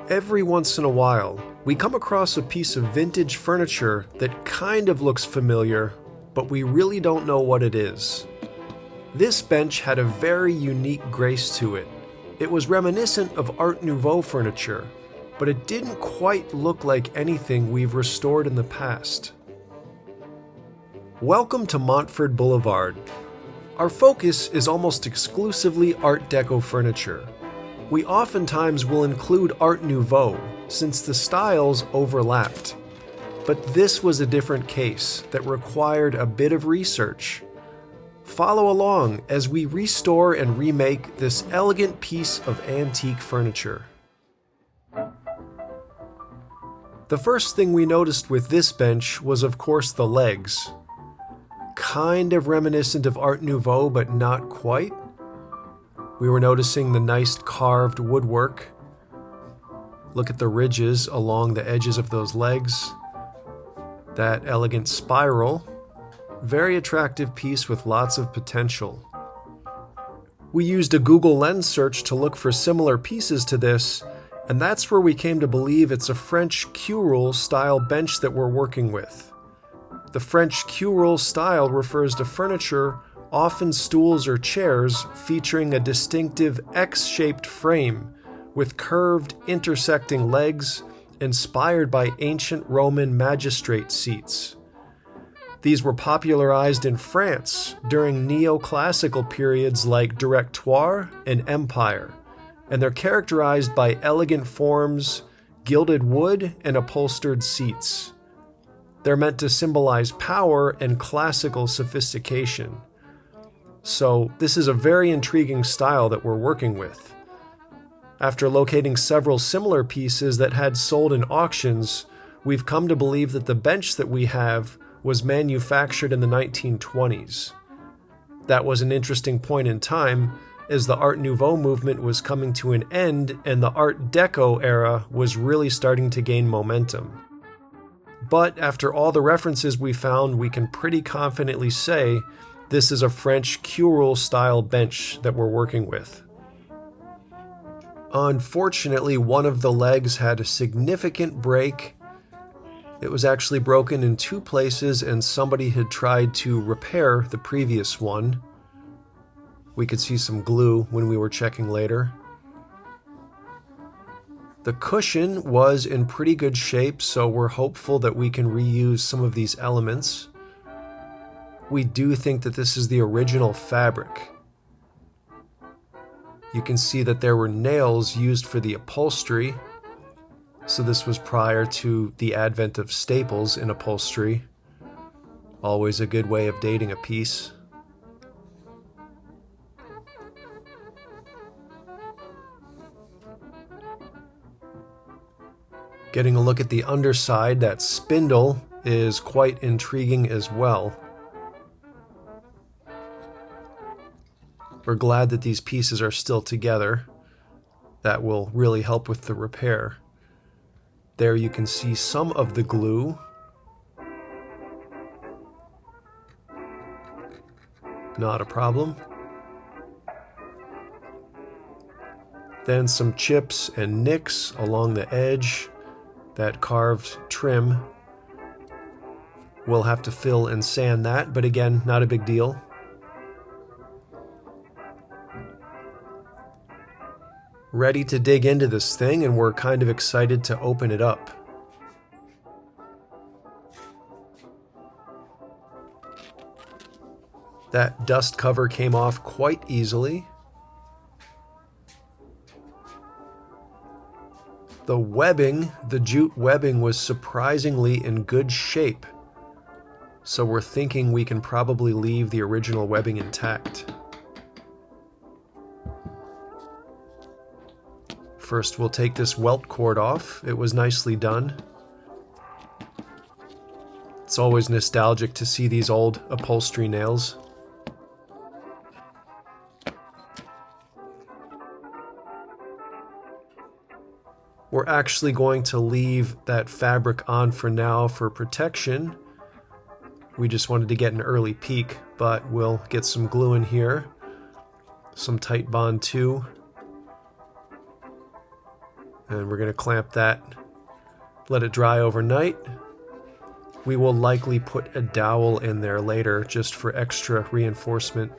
Every once in a while, we come across a piece of vintage furniture that kind of looks familiar, but we really don't know what it is. This bench had a very unique grace to it. It was reminiscent of Art Nouveau furniture, but it didn't quite look like anything we've restored in the past. Welcome to Montford Boulevard. Our focus is almost exclusively Art Deco furniture. We oftentimes will include Art Nouveau, since the styles overlapped. But this was a different case that required a bit of research. Follow along as we restore and remake this elegant piece of antique furniture. The first thing we noticed with this bench was, of course, the legs. Kind of reminiscent of Art Nouveau, but not quite. We were noticing the nice carved woodwork. Look at the ridges along the edges of those legs. That elegant spiral. Very attractive piece with lots of potential. We used a Google Lens search to look for similar pieces to this, and that's where we came to believe it's a French Curule style bench that we're working with. The French Curule style refers to furniture, often stools or chairs, featuring a distinctive X-shaped frame with curved, intersecting legs inspired by ancient Roman magistrate seats. These were popularized in France during neoclassical periods like Directoire and Empire, and they're characterized by elegant forms, gilded wood, and upholstered seats. They're meant to symbolize power and classical sophistication. So this is a very intriguing style that we're working with. After locating several similar pieces that had sold in auctions, we've come to believe that the bench that we have was manufactured in the 1920s. That was an interesting point in time, as the Art Nouveau movement was coming to an end and the Art Deco era was really starting to gain momentum. But after all the references we found, we can pretty confidently say this is a French Curule style bench that we're working with. Unfortunately, one of the legs had a significant break. It was actually broken in two places, and somebody had tried to repair the previous one. We could see some glue when we were checking later. The cushion was in pretty good shape, so we're hopeful that we can reuse some of these elements. We do think that this is the original fabric. You can see that there were nails used for the upholstery. So this was prior to the advent of staples in upholstery. Always a good way of dating a piece. Getting a look at the underside, that spindle is quite intriguing as well. We're glad that these pieces are still together. That will really help with the repair. There you can see some of the glue. Not a problem. Then some chips and nicks along the edge. That carved trim. We'll have to fill and sand that, but again, not a big deal. Ready to dig into this thing, and we're kind of excited to open it up. That dust cover came off quite easily. The webbing, the jute webbing, was surprisingly in good shape. So we're thinking we can probably leave the original webbing intact. First, we'll take this Welt Cord off. It was nicely done. It's always nostalgic to see these old upholstery nails. We're actually going to leave that fabric on for now for protection. We just wanted to get an early peek, but we'll get some glue in here. Some Titebond too. And we're going to clamp that, let it dry overnight. We will likely put a dowel in there later just for extra reinforcement.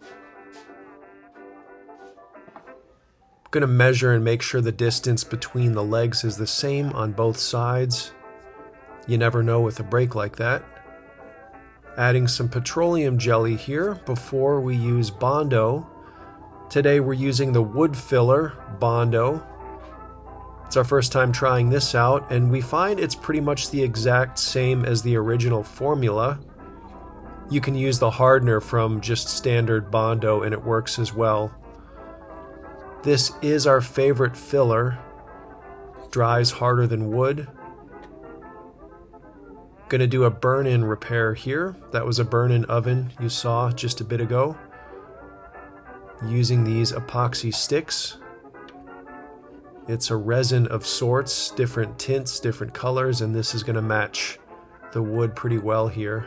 I'm going to measure and make sure the distance between the legs is the same on both sides. You never know with a break like that. Adding some petroleum jelly here before we use Bondo. Today we're using the wood filler Bondo. It's our first time trying this out, and we find it's pretty much the exact same as the original formula. You can use the hardener from just standard Bondo and it works as well. This is our favorite filler. Dries harder than wood. Gonna do a burn-in repair here. That was a burn-in oven you saw just a bit ago. Using these epoxy sticks. It's a resin of sorts, different tints, different colors, and this is gonna match the wood pretty well here.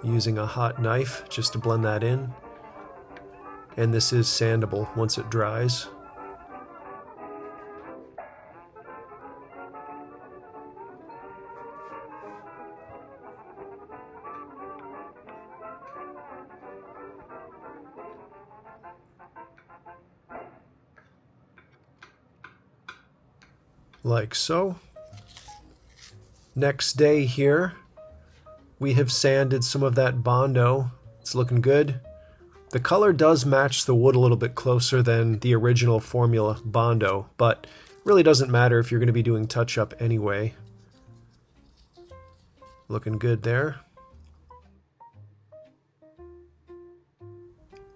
Using a hot knife just to blend that in. And this is sandable once it dries. Like so. Next day here, we have sanded some of that Bondo. It's looking good. The color does match the wood a little bit closer than the original formula Bondo, but really doesn't matter if you're going to be doing touch-up anyway. Looking good there.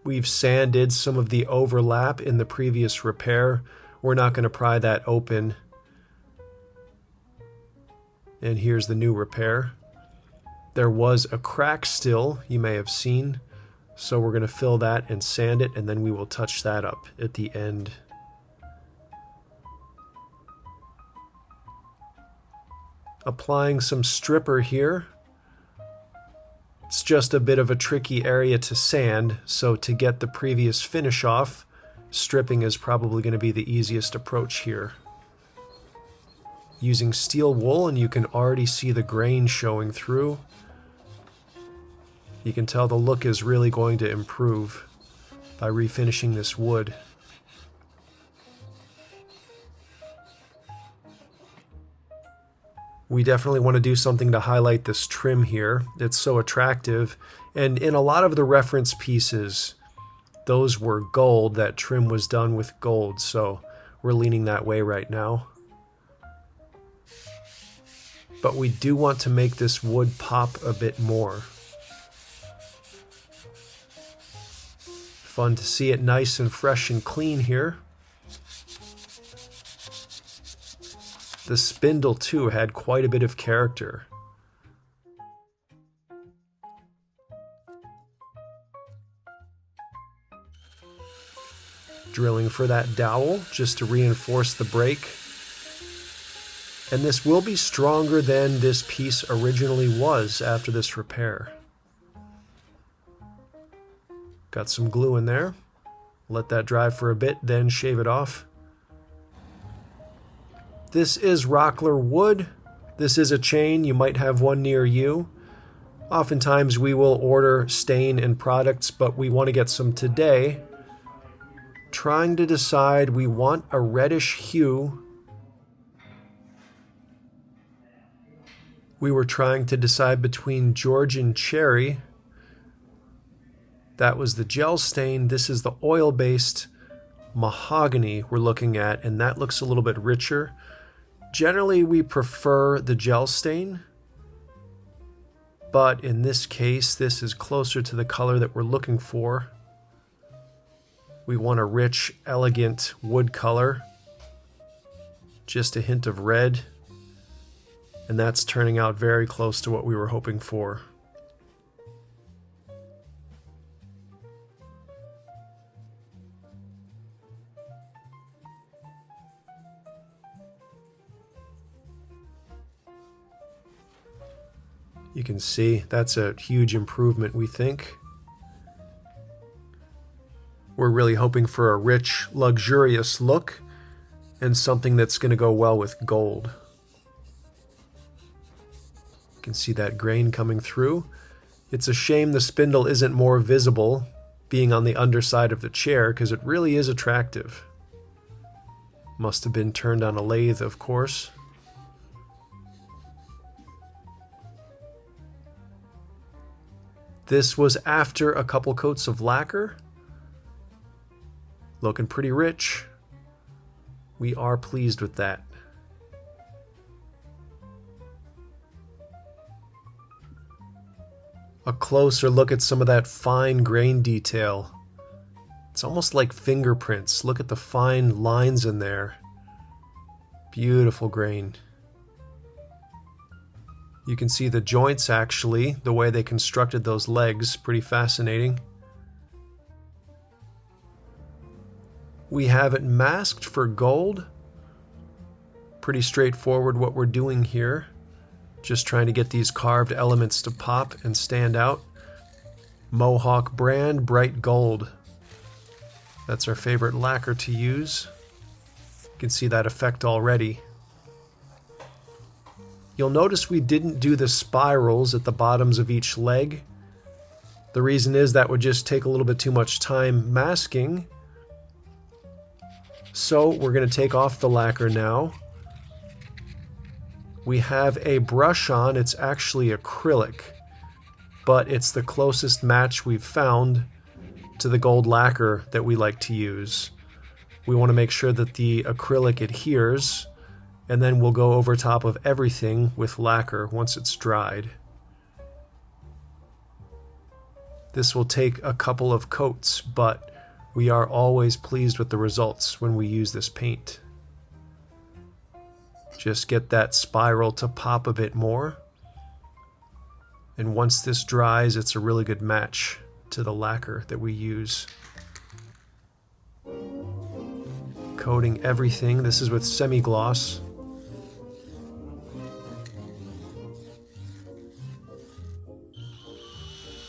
We've sanded some of the overlap in the previous repair. We're not going to pry that open. And here's the new repair. There was a crack still, you may have seen, so we're going to fill that and sand it, and then we will touch that up at the end. Applying some stripper here. It's just a bit of a tricky area to sand, so to get the previous finish off, stripping is probably going to be the easiest approach here. Using steel wool, and you can already see the grain showing through. You can tell the look is really going to improve by refinishing this wood. We definitely want to do something to highlight this trim here. It's so attractive, and in a lot of the reference pieces, those were gold. That trim was done with gold, so we're leaning that way right now. But we do want to make this wood pop a bit more. Fun to see it nice and fresh and clean here. The spindle too had quite a bit of character. Drilling for that dowel just to reinforce the break. And this will be stronger than this piece originally was after this repair. Got some glue in there. Let that dry for a bit, then shave it off. This is Rockler wood. This is a chain. You might have one near you. Oftentimes we will order stain and products, but we want to get some today. Trying to decide, we want a reddish hue. We were trying to decide between Georgian cherry. That was the gel stain. This is the oil-based mahogany we're looking at, and that looks a little bit richer. Generally, we prefer the gel stain, but in this case, this is closer to the color that we're looking for. We want a rich, elegant wood color. Just a hint of red. And that's turning out very close to what we were hoping for. You can see that's a huge improvement, we think. We're really hoping for a rich, luxurious look and something that's going to go well with gold. You can see that grain coming through. It's a shame the spindle isn't more visible being on the underside of the chair because it really is attractive. Must have been turned on a lathe, of course. This was after a couple coats of lacquer. Looking pretty rich. We are pleased with that. A closer look at some of that fine grain detail. It's almost like fingerprints. Look at the fine lines in there. Beautiful grain. You can see the joints actually, the way they constructed those legs, pretty fascinating. We have it masked for gold. Pretty straightforward what we're doing here. Just trying to get these carved elements to pop and stand out. Mohawk brand bright gold. That's our favorite lacquer to use. You can see that effect already. You'll notice we didn't do the spirals at the bottoms of each leg. The reason is that would just take a little bit too much time masking. So we're going to take off the lacquer now. We have a brush on. It's actually acrylic, but it's the closest match we've found to the gold lacquer that we like to use. We want to make sure that the acrylic adheres, and then we'll go over top of everything with lacquer once it's dried. This will take a couple of coats, but we are always pleased with the results when we use this paint. Just get that spiral to pop a bit more. And once this dries, it's a really good match to the lacquer that we use. Coating everything. This is with semi-gloss.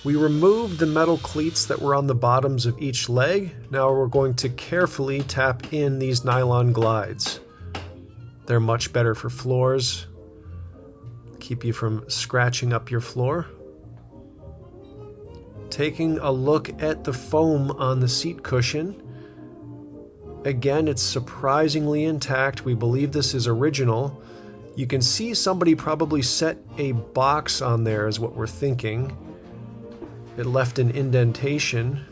We removed the metal cleats that were on the bottoms of each leg. Now we're going to carefully tap in these nylon glides. They're much better for floors. Keep you from scratching up your floor. Taking a look at the foam on the seat cushion. Again, it's surprisingly intact. We believe this is original. You can see somebody probably set a box on there is what we're thinking. It left an indentation.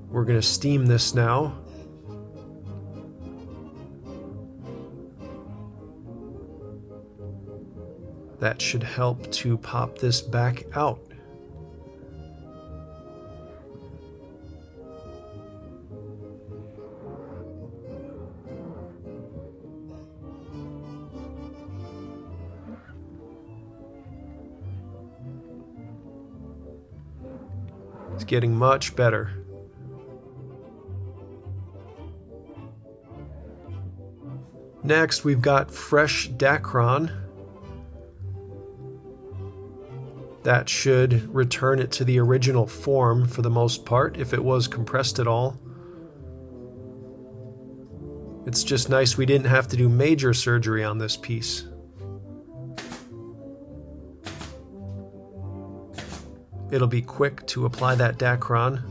We're going to steam this now. That should help to pop this back out. It's getting much better. Next, we've got fresh Dacron. That should return it to the original form for the most part, if it was compressed at all. It's just nice we didn't have to do major surgery on this piece. It'll be quick to apply that Dacron.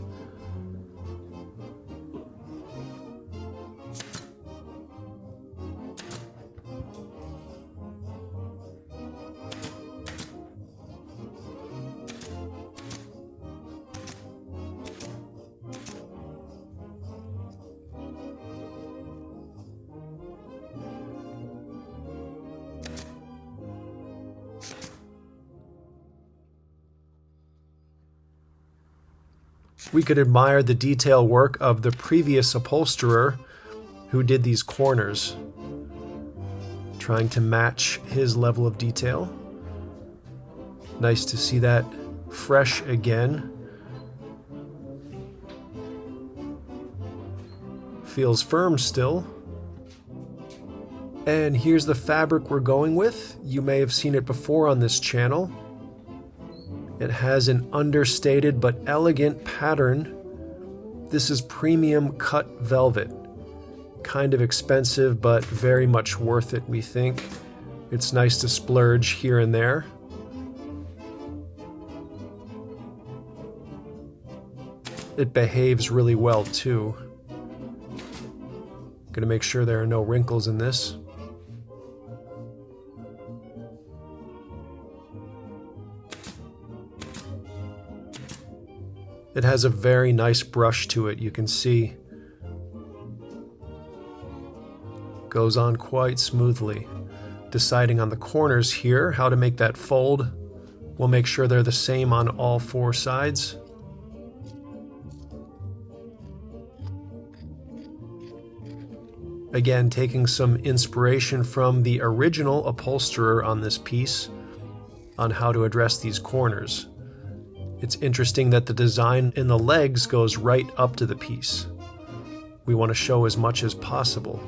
We could admire the detail work of the previous upholsterer who did these corners, trying to match his level of detail. Nice to see that fresh again. Feels firm still. And here's the fabric we're going with. You may have seen it before on this channel. It has an understated but elegant pattern This is premium cut velvet. Kind of expensive, but very much worth it, we think. It's nice to splurge here and there. It behaves really well too. Gonna make sure there are no wrinkles in this. It has a very nice brush to it, you can see. Goes on quite smoothly. Deciding on the corners here, how to make that fold. We'll make sure they're the same on all four sides. Again, taking some inspiration from the original upholsterer on this piece on how to address these corners. It's interesting that the design in the legs goes right up to the piece. We want to show as much as possible.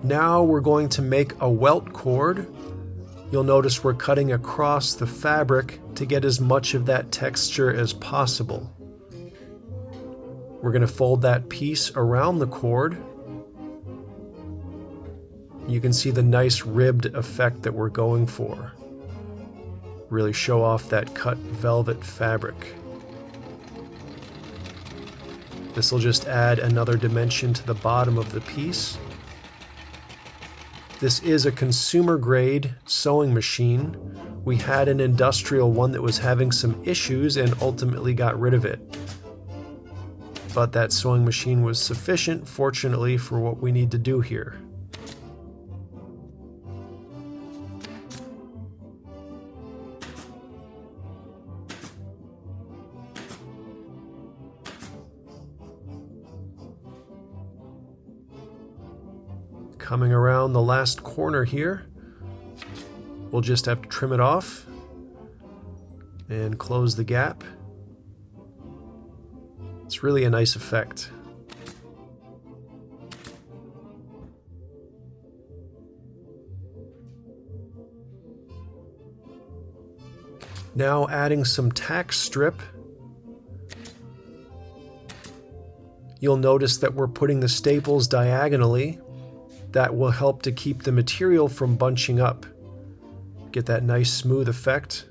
Now we're going to make a welt cord. You'll notice we're cutting across the fabric to get as much of that texture as possible. We're going to fold that piece around the cord. You can see the nice ribbed effect that we're going for. Really show off that cut velvet fabric. This will just add another dimension to the bottom of the piece. This is a consumer grade sewing machine. We had an industrial one that was having some issues and ultimately got rid of it. But that sewing machine was sufficient, fortunately, for what we need to do here. Coming around the last corner here, we'll just have to trim it off and close the gap. It's really a nice effect. Now adding some tack strip. You'll notice that we're putting the staples diagonally. That will help to keep the material from bunching up. Get that nice smooth effect.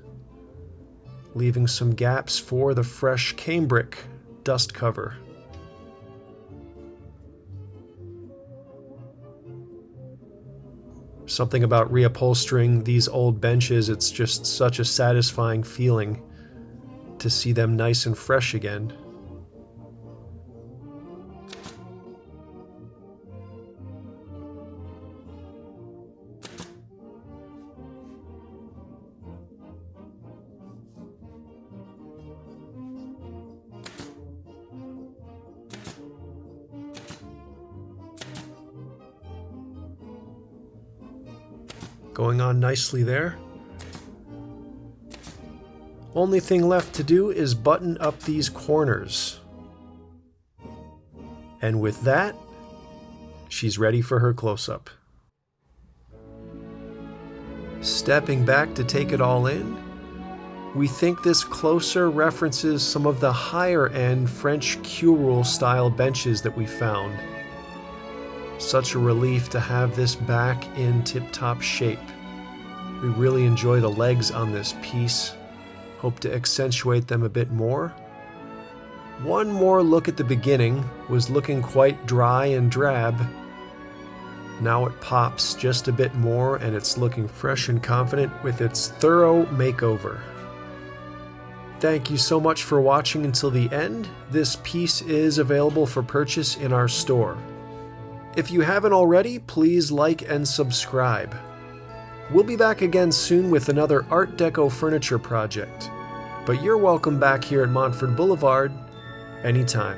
Leaving some gaps for the fresh cambric dust cover. Something about reupholstering these old benches, it's just such a satisfying feeling to see them nice and fresh again. Going on nicely there. Only thing left to do is button up these corners. And with that, she's ready for her close-up. Stepping back to take it all in, we think this closer references some of the higher-end French Curule style benches that we found. Such a relief to have this back in tip-top shape. We really enjoy the legs on this piece. Hope to accentuate them a bit more. One more look at the beginning was looking quite dry and drab. Now it pops just a bit more and it's looking fresh and confident with its thorough makeover. Thank you so much for watching until the end. This piece is available for purchase in our store. If you haven't already, please like and subscribe. We'll be back again soon with another Art Deco furniture project. But you're welcome back here at Montford Boulevard anytime.